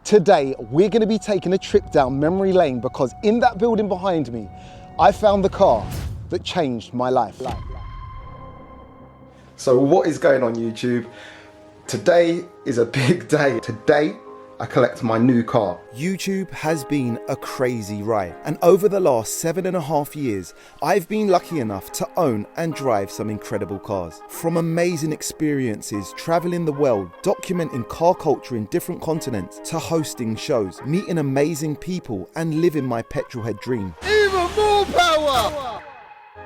Today, we're going to be taking a trip down memory lane because in that building behind me, I found the car that changed my life. So what is going on YouTube? Today is a big day. Today, I collect my new car. YouTube has been a crazy ride, and over the last 7.5 years, I've been lucky enough to own and drive some incredible cars. From amazing experiences, traveling the world, documenting car culture in different continents, to hosting shows, meeting amazing people, and living my petrolhead dream. Even more power!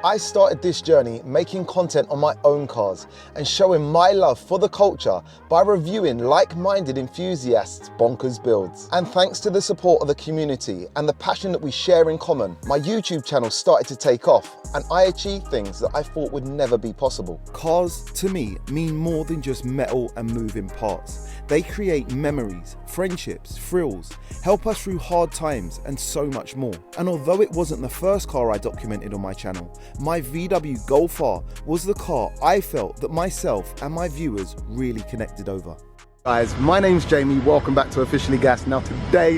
I started this journey making content on my own cars and showing my love for the culture by reviewing like-minded enthusiasts' bonkers builds. And thanks to the support of the community and the passion that we share in common, my YouTube channel started to take off and I achieved things that I thought would never be possible. Cars, to me, mean more than just metal and moving parts. They create memories, friendships, thrills, help us through hard times and so much more. And although it wasn't the first car I documented on my channel, my VW Golf R was the car I felt that myself and my viewers really connected over. Guys, my name's Jamie, welcome back to Officially Gas. Now today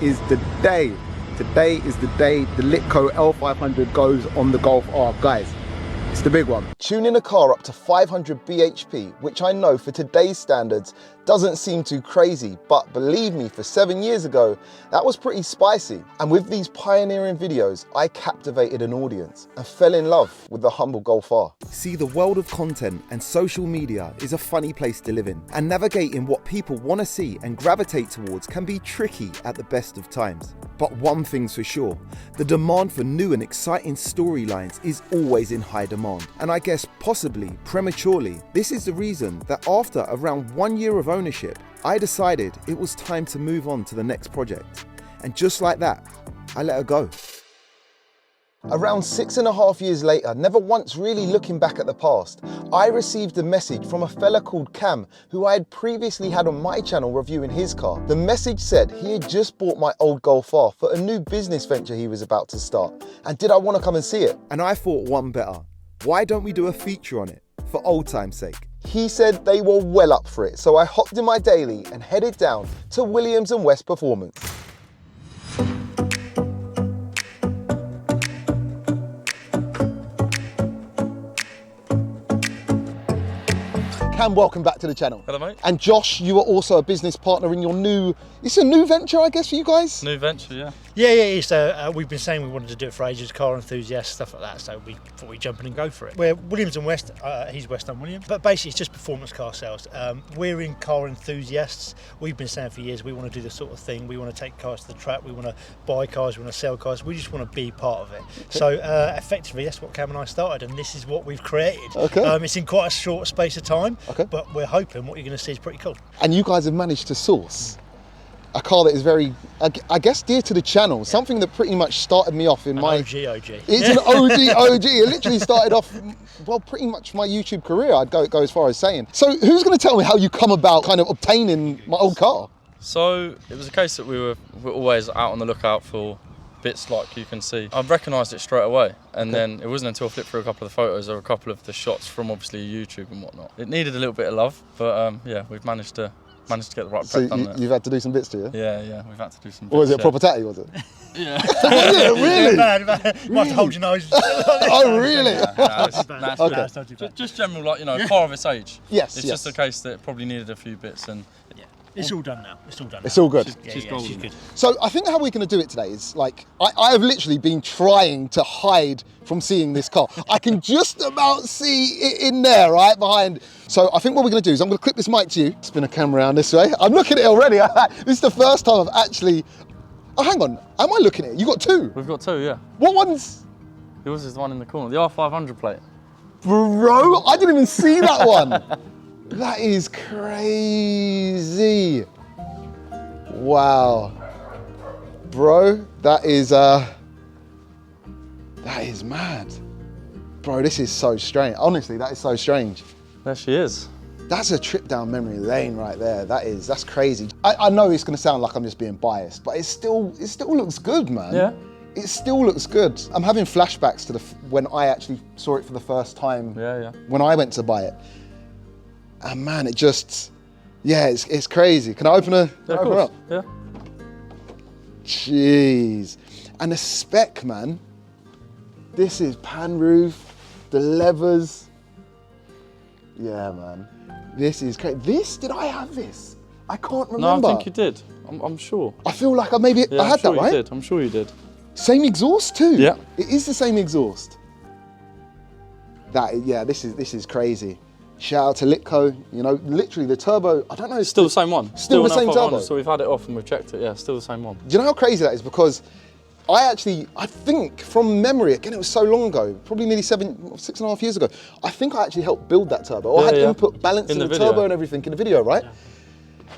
is the day. Today is the day the Litco L500 goes on the Golf R. Guys, it's the big one. Tuning a car up to 500 bhp, which I know for today's standards doesn't seem too crazy, but believe me, for 7 years ago, that was pretty spicy. And with these pioneering videos, I captivated an audience and fell in love with the humble Golf R. See, the world of content and social media is a funny place to live in, and navigating what people want to see and gravitate towards can be tricky at the best of times. But one thing's for sure, the demand for new and exciting storylines is always in high demand. And I guess possibly prematurely, this is the reason that after around 1 year of ownership, I decided it was time to move on to the next project. And just like that, I let her go. Around 6.5 years later, never once really looking back at the past, I received a message from a fella called Cam, who I had previously had on my channel reviewing his car. The message said he had just bought my old Golf R for a new business venture he was about to start, and did I want to come and see it? And I thought one better, why don't we do a feature on it, for old time's sake? He said they were well up for it, so I hopped in my daily and headed down to Williams & West Performance. Cam, welcome back to the channel. Hello, mate. And Josh, you are also a business partner in your new, it's a new venture, I guess, for you guys? New venture, yeah. Yeah. We've been saying we wanted to do it for ages, car enthusiasts, stuff like that, so we thought we'd jump in and go for it. We're Williams & West, he's West and William, but basically it's just performance car sales. We're in car enthusiasts. We've been saying for years we want to do this sort of thing. We want to take cars to the track, we want to buy cars, we want to sell cars, we just want to be part of it. Okay. So effectively that's what Cam and I started, and this is what we've created. Okay. It's in quite a short space of time. Okay. But we're hoping what you're going to see is pretty cool. And you guys have managed to source a car that is very, I guess, dear to the channel. Yeah. Something that pretty much started me off in my... OG. It's an OG. It literally started off, well, pretty much my YouTube career, I'd go as far as saying. So who's going to tell me how you come about kind of obtaining my old car? So it was a case that we were always out on the lookout for bits like you can see. I recognised it straight away, and then it wasn't until I flipped through a couple of the photos or a couple of the shots from obviously YouTube and whatnot. It needed a little bit of love, but yeah, we've managed to get the right prep done there. You've had to do some bits to you? Yeah, we've had to do some bits. Or was it a proper tatty, was it? Yeah. Was it? Really? You might have to hold your nose. Oh, really? Okay. Just general, like, you know, car of its age. Yes, It's just a case that it probably needed a few bits, and it's all done now. It's all good. She's good. So I think how we're going to do it today is like, I have literally been trying to hide from seeing this car. I can just about see it in there, right behind. So I think what we're going to do is I'm going to clip this mic to you. Spin a camera around this way. I'm looking at it already. This is the first time I've actually, oh, hang on. Am I looking at it? You got two? We've got two, yeah. What one's? Yours is the one in the corner, the R500 plate. Bro, I didn't even see that one. That is crazy. Wow. Bro, that is mad. Bro, this is so strange. Honestly, that is so strange. There she is. That's a trip down memory lane right there. That's crazy. I know it's gonna sound like I'm just being biased, but it still looks good, man. Yeah. It still looks good. I'm having flashbacks to when I actually saw it for the first time. Yeah. When I went to buy it. And man, it just, Yeah, it's crazy. Can I open her? Yeah, Open her up? Yeah. Jeez. And the spec, man. This is pan roof, the levers. Yeah, man. This is crazy. Did I have this? I can't remember. No, I think you did. I'm sure. I feel like I had that, sure right? You did. I'm sure you did. Same exhaust too. Yeah. It is the same exhaust. This is crazy. Shout out to Litco. You know, literally the turbo. I don't know. Still the same one. Still the same 500, turbo. So we've had it off and we've checked it. Yeah, still the same one. Do you know how crazy that is? Because I think from memory, again, it was so long ago, probably nearly 6.5 years ago. I think I actually helped build that turbo. Or I had input balancing the turbo and everything in the video, right? Yeah.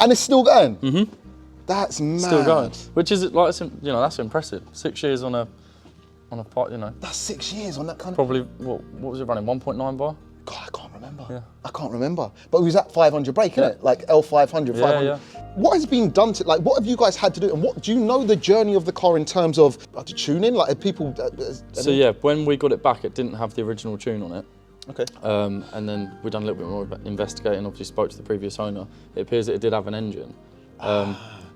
And it's still going. Mm-hmm. That's mad. Still going. Which is like, that's impressive. 6 years on a part, That's 6 years on that kind of. Probably what was it running? 1.9 bar. God, I can't remember. Yeah. I can't remember. But it was that 500 brake, isn't it? Like L500, 500. Yeah. What has been done to, like, what have you guys had to do? And what do you know the journey of the car in terms of the tuning? Like, are people. So yeah, when we got it back, it didn't have the original tune on it. Okay. And then we done a little bit more investigating. Obviously, spoke to the previous owner. It appears that it did have an engine.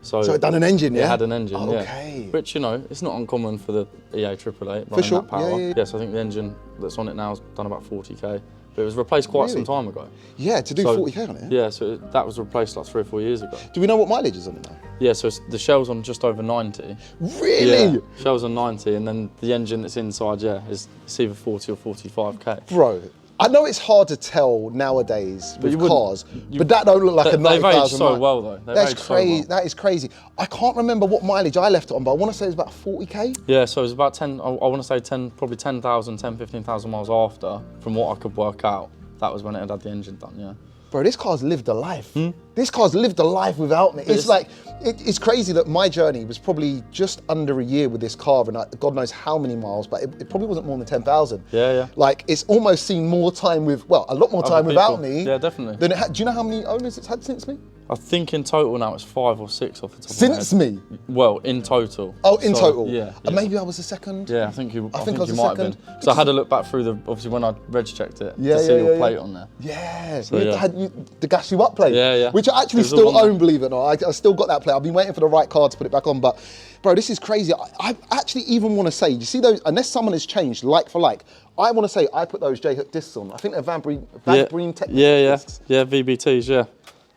So it done an engine, yeah? It had an engine, okay. Yeah. Which, it's not uncommon for the EA 888 running sure. that power. Yeah. Yes, I think the engine that's on it now has done about 40k. But it was replaced quite some time ago. Yeah, to do 40k on it? Yeah, so that was replaced like 3 or 4 years ago. Do we know what mileage is on it now? Yeah, so the shell's on just over 90. Really? Yeah, shell's on 90, and then the engine that's inside, it's either 40 or 45k. Bro, I know it's hard to tell nowadays with cars, but that don't look like a 90,000 They've aged so well though. That's crazy. That is crazy. I can't remember what mileage I left it on, but I want to say it was about 40k. Yeah, so it was about 10. I want to say 10, probably 10,000, 15,000 miles after, from what I could work out. That was when it had the engine done. Yeah. Bro, this car's lived a life. This car's lived a life without me. It's like, it's crazy that my journey was probably just under a year with this car, and God knows how many miles, but it probably wasn't more than 10,000. Yeah. Like, it's almost seen more time with, a lot more time without me. Yeah, definitely. Than it had. Do you know how many owners it's had since me? I think in total now it's 5 or 6 off the top of my head. Since me? Well, in total. Oh, in total? Yeah. And maybe I was the second? Yeah, I think you I think I was might have been. So I had a look back through obviously when I reg checked it, to see your plate on there. Yeah, So, had the gas you up plate. Yeah. Which I actually still own, believe it or not. I still got that plate. I've been waiting for the right car to put it back on, but bro, this is crazy. I actually even want to say, you see those, unless someone has changed like for like, I want to say I put those J-hook discs on. I think they're Van Breen Technical discs. Yeah, VBTs, yeah.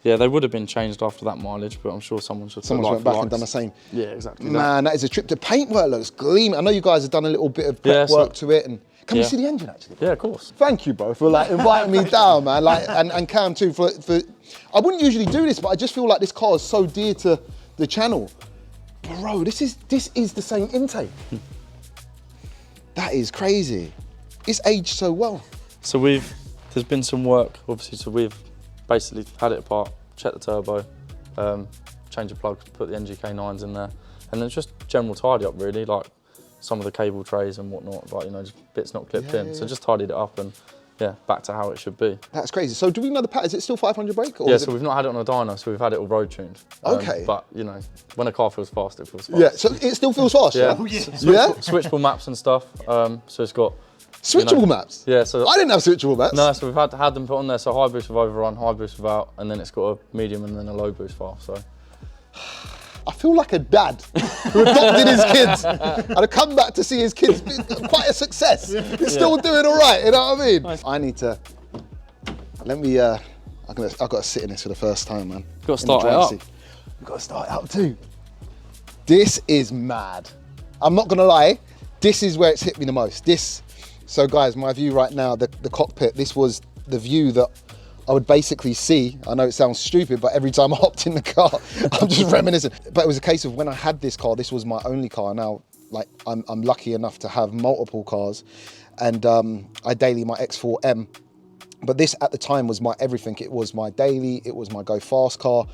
Yeah, they would have been changed after that mileage, but I'm sure someone went back and done the same. Yeah, exactly. Man, that is a trip. The paintwork looks gleaming. I know you guys have done a little bit of prep work to it, and can we see the engine actually? Yeah, of course. Thank you, bro, for like inviting me down, man. Like, and Cam too for. I wouldn't usually do this, but I just feel like this car is so dear to the channel. Bro, this is the same intake. That is crazy. It's aged so well. So there's been some work, obviously, so we've basically had it apart, checked the turbo, change the plugs, put the NGK9s in there, and then just general tidy up really, like some of the cable trays and whatnot, like, just bits not clipped in. So just tidied it up and back to how it should be. That's crazy. So do we know the pattern? Is it still 500 brake? Or So we've not had it on a dyno, so we've had it all road tuned. Okay. But when a car feels fast, it feels fast. Yeah, so it still feels fast, yeah? Switchable maps and stuff, so it's got... Switchable maps? Yeah, so... I didn't have switchable maps. No, so we've had them put on there, so high boost with overrun, high boost without, and then it's got a medium and then a low boost file, so... I feel like a dad who adopted his kids and I come back to see his kids be quite a success. He's still doing all right, you know what I mean? Nice. I need to, I've got to sit in this for the first time, man. You've got to start it up. We've got to start it up too. This is mad. I'm not gonna lie, this is where it's hit me the most. So guys, my view right now, the cockpit, this was the view that I would basically see. I know it sounds stupid, but every time I hopped in the car, I'm just reminiscing. But it was a case of when I had this car, this was my only car. Now, like, I'm lucky enough to have multiple cars, and I daily my X4M. But this at the time was my everything. It was my daily, it was my go fast car,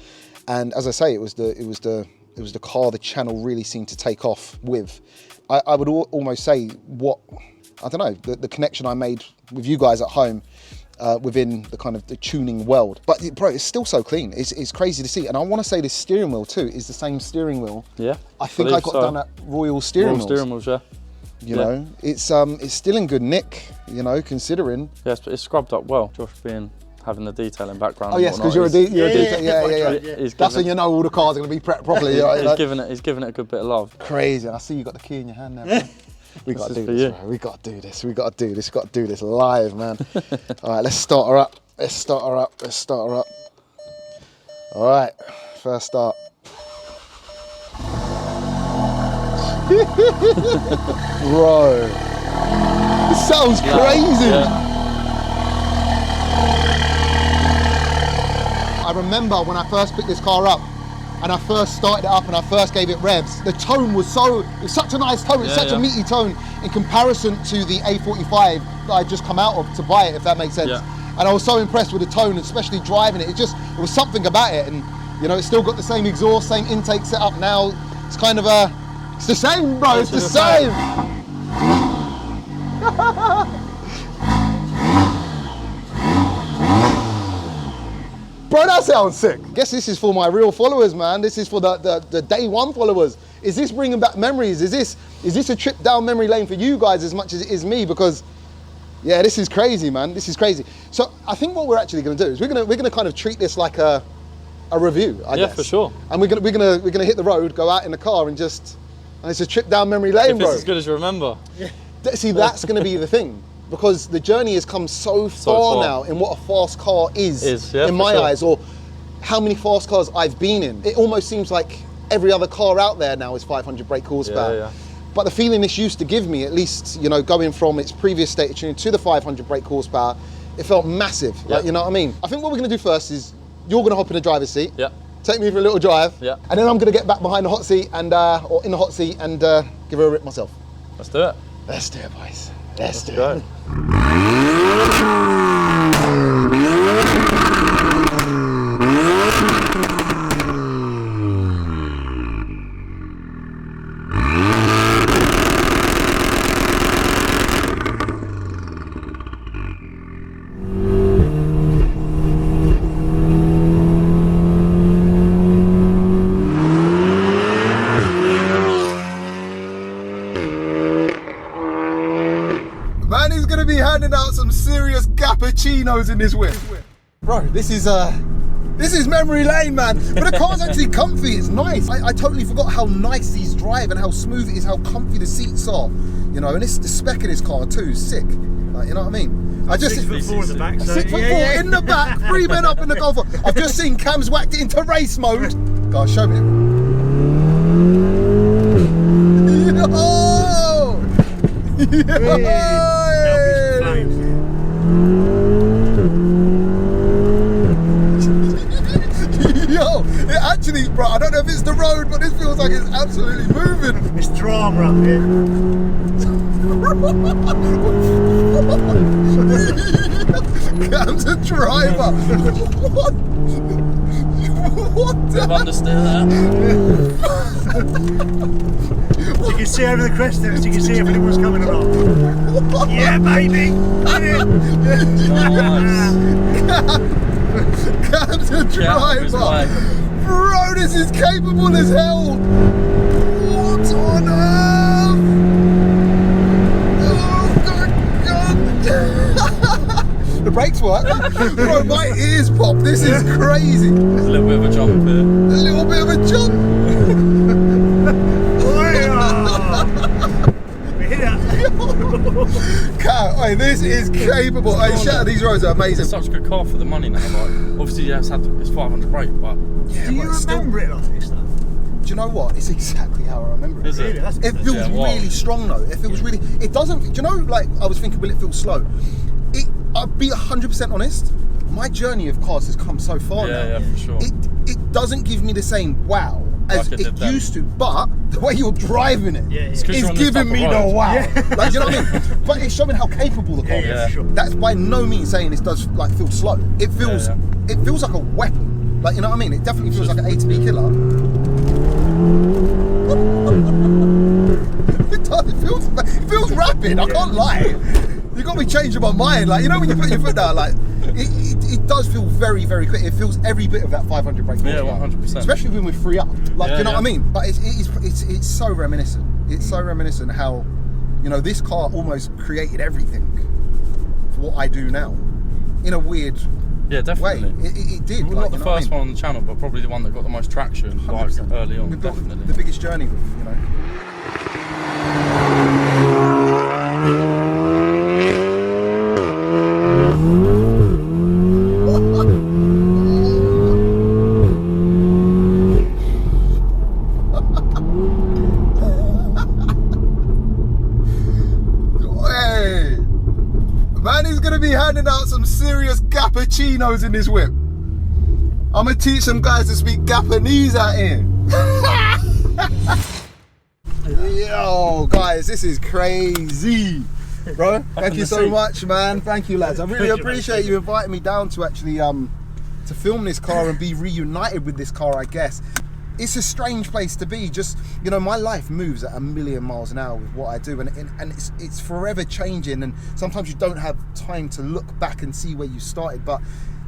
and as I say, it was the car the channel really seemed to take off with. I would almost say I don't know, the connection I made with you guys at home. Within the kind of the tuning world, but bro, it's still so clean. It's crazy to see, and I want to say this steering wheel too is the same steering wheel. Yeah, I think I got done at Royal Steering Wheels. Steering wheels, yeah. You know, it's still in good nick. Considering. Yes, but it's scrubbed up well. Josh being having the detailing background. Oh yes, because you're a detailer. Yeah. That's when you know all the cars are going to be prepped properly. He's giving it a good bit of love. Crazy. And I see you got the key in your hand now. Bro. We got to do this, bro. We got to do this. We got to do this. Got to do this live, man. All right, let's start her up. All right, first start. Bro, this sounds crazy. Yeah. I remember when I first picked this car up and I first started it up and I first gave it revs, the tone was such a nice tone, it's such a meaty tone in comparison to the A45 that I'd just come out of to buy it, if that makes sense. Yeah. And I was so impressed with the tone, especially driving it. It was something about it, and you know, it's still got the same exhaust, same intake setup now. It's kind of it's the same, bro, it's the same. Bro, that sounds sick. Guess this is for my real followers, man. This is for the day one followers. Is this bringing back memories? Is this a trip down memory lane for you guys as much as it is me? Because, yeah, this is crazy, man. This is crazy. So I think what we're actually going to do is we're gonna kind of treat this like a review, I guess. Yeah, for sure. And we're gonna hit the road, go out in the car, and it's a trip down memory lane, bro. If it's as good as you remember. Yeah. See, that's going to be the thing. Because the journey has come so far now in what a fast car is in my eyes, or how many fast cars I've been in. It almost seems like every other car out there now is 500 brake horsepower. Yeah. But the feeling this used to give me, at least, you know, going from its previous state of tuning to the 500 brake horsepower, it felt massive. Yeah. Like, you know what I mean? I think what we're going to do first is you're going to hop in the driver's seat. Yeah. Take me for a little drive. Yeah. And then I'm going to get back behind the hot seat and or in the hot seat and give her a rip myself. Let's do it. Let's do it, boys. Let's do go. it. Man, he's gonna be handing out some serious cappuccinos in this whip. Bro, this is memory lane, man. But the car's actually comfy, it's nice. I totally forgot how nice these drive and how smooth it is, how comfy the seats are. You know, and the spec of this car too, sick. Like, you know what I mean? 6'4" in the back. 6'4" in the back, 3 men up in the Golf. I've just seen Cam's whacked it into race mode. Guys, show me it. Yo, it actually, bro, I don't know if it's the road, but this feels like it's absolutely moving. It's drama up here. Cam's a driver. What the? Understand that. So you can see over the crest there, so you can see if anyone's coming or not. Yeah, baby! Cam's a driver! Bro, this is capable as hell! What on earth? Oh, God! The brakes work. Bro, my ears pop. This is crazy. There's a little bit of a jump here. A little bit of a jump. Cat, this is capable. Shout out, these roads are amazing. It's such a good car for the money now. Like, obviously, yeah, it's 500 brake, but yeah, do you remember it like this stuff? Do you know what? It's exactly how I remember it. Is it? It feels really strong though. It feels really. It doesn't. Do you know? Like I was thinking, will it feel slow? I'll be 100% honest. My journey of cars has come so far now. Yeah, for sure. It doesn't give me the same wow as like it used to, but the way you're driving it is giving me the wow. Yeah. Like, do you know what I mean? But it's showing how capable the car is. Yeah, for sure. That's by no means saying it does like feel slow. It feels it feels like a weapon. Like, you know what I mean? It definitely feels like an A to B killer. It feels rapid. I can't lie. You got me changing my mind. Like, you know when you put your foot down, like it does feel very, very quick. It feels every bit of that 500 brake horsepower. Yeah, 100%. Especially when we're free up. Like, you know what I mean? But it's so reminiscent. It's so reminiscent how, you know, this car almost created everything for what I do now, in a weird Yeah, definitely. way. It did. Well, like, not the first one on the channel, but probably the one that got the most traction, like early on. We built Definitely. the biggest journey with, you know. Hey, man is gonna be handing out some serious cappuccinos in this whip. I'm gonna teach some guys to speak Japanese out here. Yo, guys, this is crazy, bro. Thank you so much, man. Thank you, lads. I really appreciate you inviting me down to actually to film this car and be reunited with this car. I guess it's a strange place to be. Just, you know, my life moves at 1,000,000 miles an hour with what I do, and it's forever changing. And sometimes you don't have time to look back and see where you started, but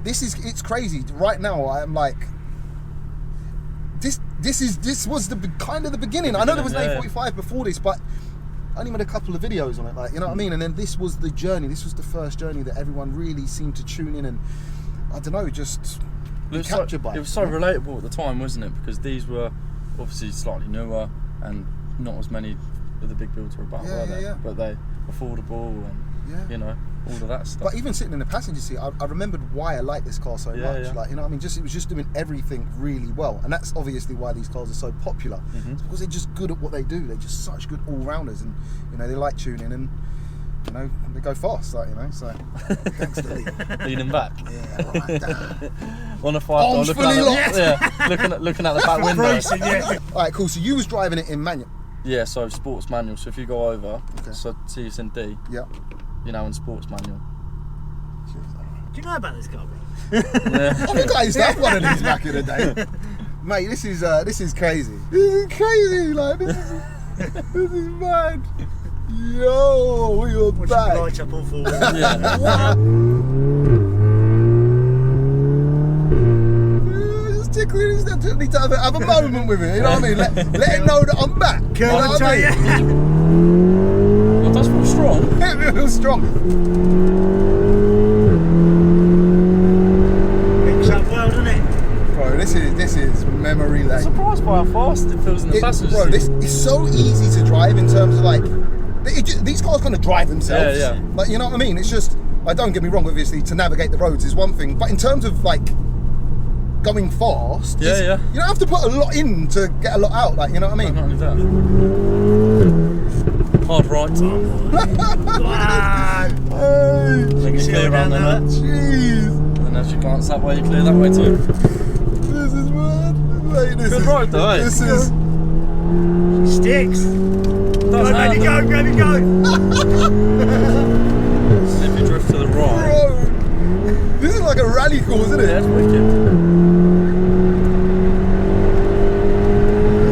it's crazy. Right now, I'm like, this was the kind of the beginning. I know there was an A45 before this, but I only made a couple of videos on it, like, you know what I mean? And then this was the journey. This was the first journey that everyone really seemed to tune in and, I don't know, just be captured by. It was so relatable at the time, wasn't it? Because these were obviously slightly newer and not as many of the big builds were about, were they? Yeah. But they affordable and, you know, all of that stuff. But even sitting in the passenger seat, I remembered why I like this car so much. Yeah. Like, you know what I mean? It was just doing everything really well. And that's obviously why these cars are so popular. It's because they're just good at what they do. They're just such good all-rounders, and, you know, they like tuning and, you know, they go fast, like, you know, so thanks to Lee. Leaning back. Yeah, like that. On a 5-star, looking at the back window. Alright, cool. So you was driving it in manual? Yeah, so sports manual. So if you go over, so see it's in D. Yeah. You know, in sports manual. Do you know about this car, bro? Yeah. I think I used to have one of these back in the day. Mate, this is crazy. This is crazy, like, this is mad. Yo, we are back. Light up all forward. Just tickling his step. Need to have a moment with it, you know what I mean? Let him know that I'm back. You know what I mean? It does feel strong. It feels strong. Picks up well, doesn't it? Bro, this is memory lane. I'm surprised by how fast it feels in the passenger seat. Bro, this is so easy to drive in terms of, like, these cars kind of drive themselves. Yeah. Like, you know what I mean? It's just, like, don't get me wrong, obviously, to navigate the roads is one thing, but in terms of, like, going fast, you don't have to put a lot in to get a lot out, like, you know what I mean? Not only that. Hard right. Hey, Then you clear around there. jeez. And as you glance that way, you clear that way too. This is mad. Mate, this Good is, ride though, eh? This is... Sticks. Go, baby, go. If you drift to the right. Bro, this is like a rally course, isn't it? Yeah, it's wicked.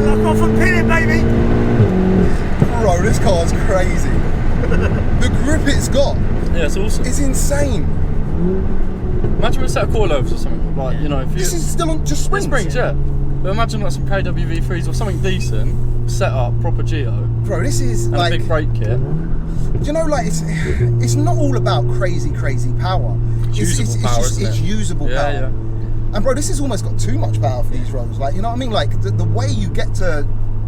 Lock off and pin it, baby. Bro, this car's crazy. The grip it's got. Yeah, it's awesome. It's insane. Imagine with a set of coilovers or something. Like, you know, if you... This is still on just springs. Springs, yeah. But imagine like some KWV3s or something decent, set up, proper Geo. Bro, this is and like... a big brake kit. Do you know, like, it's not all about crazy power. It's usable power. Yeah. And bro, this has almost got too much power for these roads. Like, you know what I mean? Like, the way you get to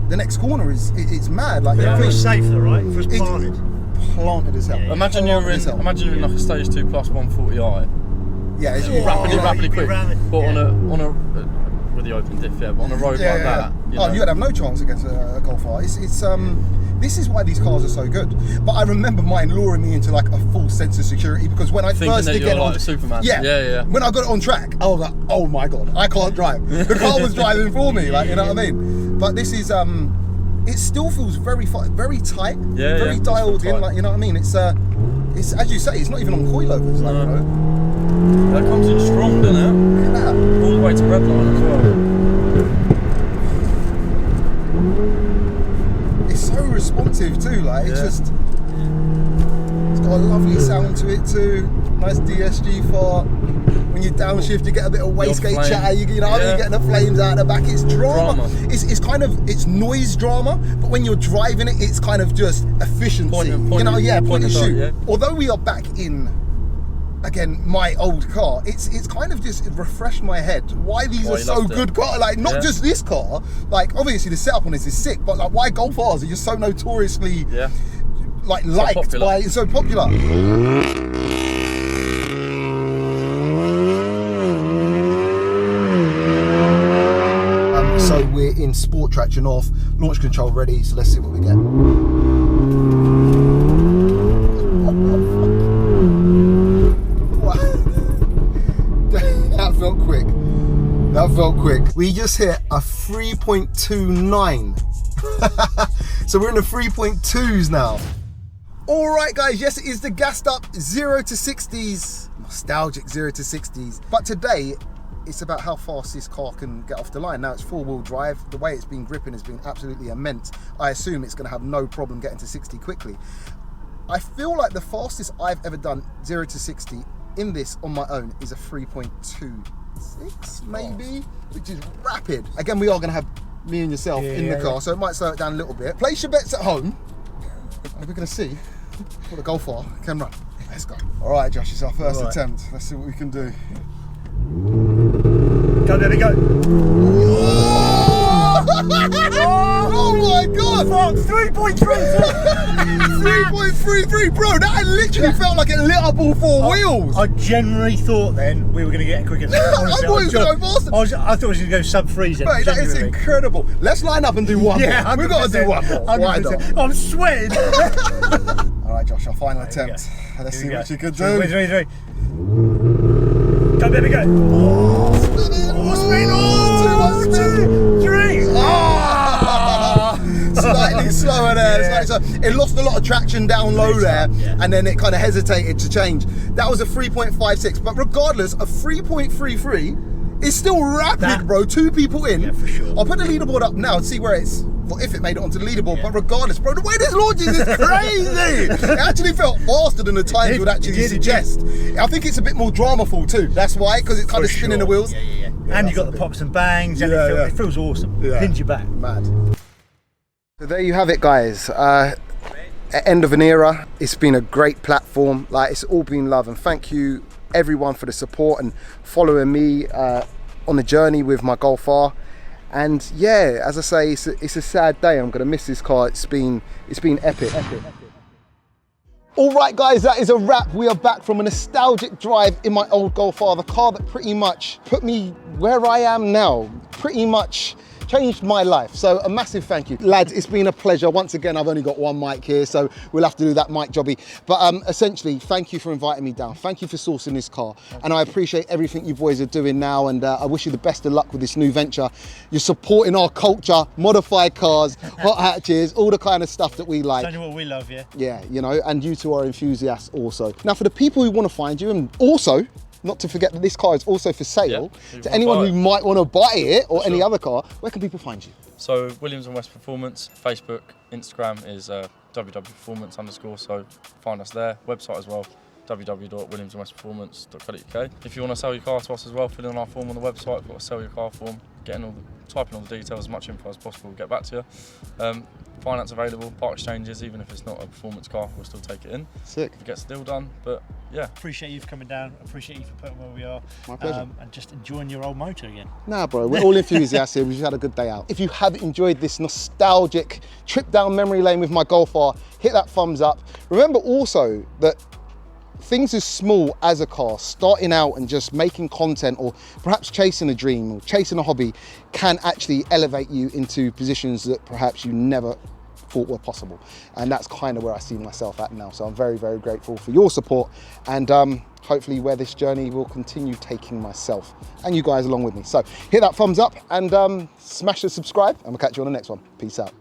the next corner it's mad. Like, you know what I mean? It's safe though, right? For it's planted. Planted as hell. Yeah. Imagine you're in like a stage 2 plus 140i. Yeah, it's rapidly quick. But on a with the open diff, but on a road like that. You'd have no chance against a Golf R. This is why these cars are so good. But I remember mine luring me into like a false sense of security, because when I first did get like Superman. Yeah. When I got it on track, I was like, oh my god, I can't drive. The car was driving for me, like, you know what I mean? But this is it still feels very tight, very dialed in, like, you know what I mean? It's as you say, it's not even on coilovers, like, you know. That comes in strong, doesn't it? Look at that. All the way to redline as well. It's so responsive too, like, it's just, it's got a lovely sound to it too. Nice DSG far. When you downshift, you get a bit of wastegate chatter. You know, you're getting the flames out the back. It's drama. It's kind of, it's noise drama, but when you're driving it, it's kind of just efficiency. Point and shoot. Although we are back in again, my old car, it's kind of just refreshed my head why these are so good cars. Like, not just this car, like obviously the setup on this is sick, but like why Golf R's are just so notoriously like liked by, so popular. So we're in sport traction off, launch control ready, so let's see what we get. That felt quick. That felt quick. We just hit a 3.29. So we're in the 3.2s now. All right, guys, yes, it is the gassed up 0 to 60s, nostalgic 0 to 60s. But today, it's about how fast this car can get off the line. Now, it's four-wheel drive. The way it's been gripping has been absolutely immense. I assume it's going to have no problem getting to 60 quickly. I feel like the fastest I've ever done 0 to 60 in this on my own is a 3.26 maybe, which is rapid. Again, we are going to have me and yourself in the car, so it might slow it down a little bit. Place your bets at home, and we're going to see what the Golf R can run. Let's go. All right, Josh, it's our first attempt. Let's see what we can do. Go, there we go. Oh my God! 3.33, bro. That literally felt like it lit up all four wheels. I genuinely thought then we were going to get it quicker. Honestly, I thought it was going to go faster. I thought it was going to go sub-3. Mate, that is incredible. Let's line up and do one more. We've got to do one more. Why not? I'm sweating. All right, Josh, our final attempt. Let's see what you can do. 3. Go, there we go. Spin. 2, 3. Slightly slower there. So it lost a lot of traction down low there, and then it kind of hesitated to change. That was a 3.56, but regardless, a 3.33 is still rapid, bro. 2 people in. Yeah, for sure. I'll put the leaderboard up now and see where it's, well, if it made it onto the leaderboard. But regardless, bro, the way this launches is crazy. It actually felt faster than the times would actually suggest. I think it's a bit more dramaful too. That's why, because it's kind of spinning the wheels. Yeah. And you got the pops and bangs, and it feels awesome. Pins you back. Mad. So there you have it, guys. End of an era. It's been a great platform. Like, it's all been love, and thank you everyone for the support and following me on the journey with my Golf R. And yeah, as I say, it's a sad day. I'm gonna miss this car. It's been epic. All right, guys, that is a wrap. We are back from a nostalgic drive in my old Golf R, the car that pretty much put me where I am now. Pretty much changed my life. So a massive thank you. Lads, it's been a pleasure. Once again, I've only got one mic here, so we'll have to do that mic jobby. But essentially, thank you for inviting me down. Thank you for sourcing this car. And I appreciate everything you boys are doing now, and I wish you the best of luck with this new venture. You're supporting our culture, modified cars, hot hatches, all the kind of stuff that we like. It's only what we love, yeah? Yeah, you know, and you two are enthusiasts also. Now, for the people who want to find you, and also, not to forget that this car is also for sale, to anyone who might want to buy it or any other car, where can people find you? So Williams and West Performance, Facebook, Instagram is www.performance_, so find us there. Website as well, www.williamsandwestperformance.co.uk. If you want to sell your car to us as well, fill in our form on the website. We've got a sell your car form, typing all the details, as much info as possible, we'll get back to you. Finance available, part exchanges, even if it's not a performance car, we'll still take it in. Sick. If it gets the deal done, but yeah. Appreciate you for coming down, appreciate you for putting where we are. My pleasure. And just enjoying your old motor again. Nah, bro, we're all enthusiasts here. We've had a good day out. If you have enjoyed this nostalgic trip down memory lane with my Golf R, hit that thumbs up. Remember also that things as small as a car, starting out and just making content, or perhaps chasing a dream or chasing a hobby, can actually elevate you into positions that perhaps you never thought were possible. And that's kind of where I see myself at now. So I'm very, very grateful for your support, and hopefully where this journey will continue taking myself and you guys along with me. So hit that thumbs up and smash the subscribe, and we'll catch you on the next one. Peace out.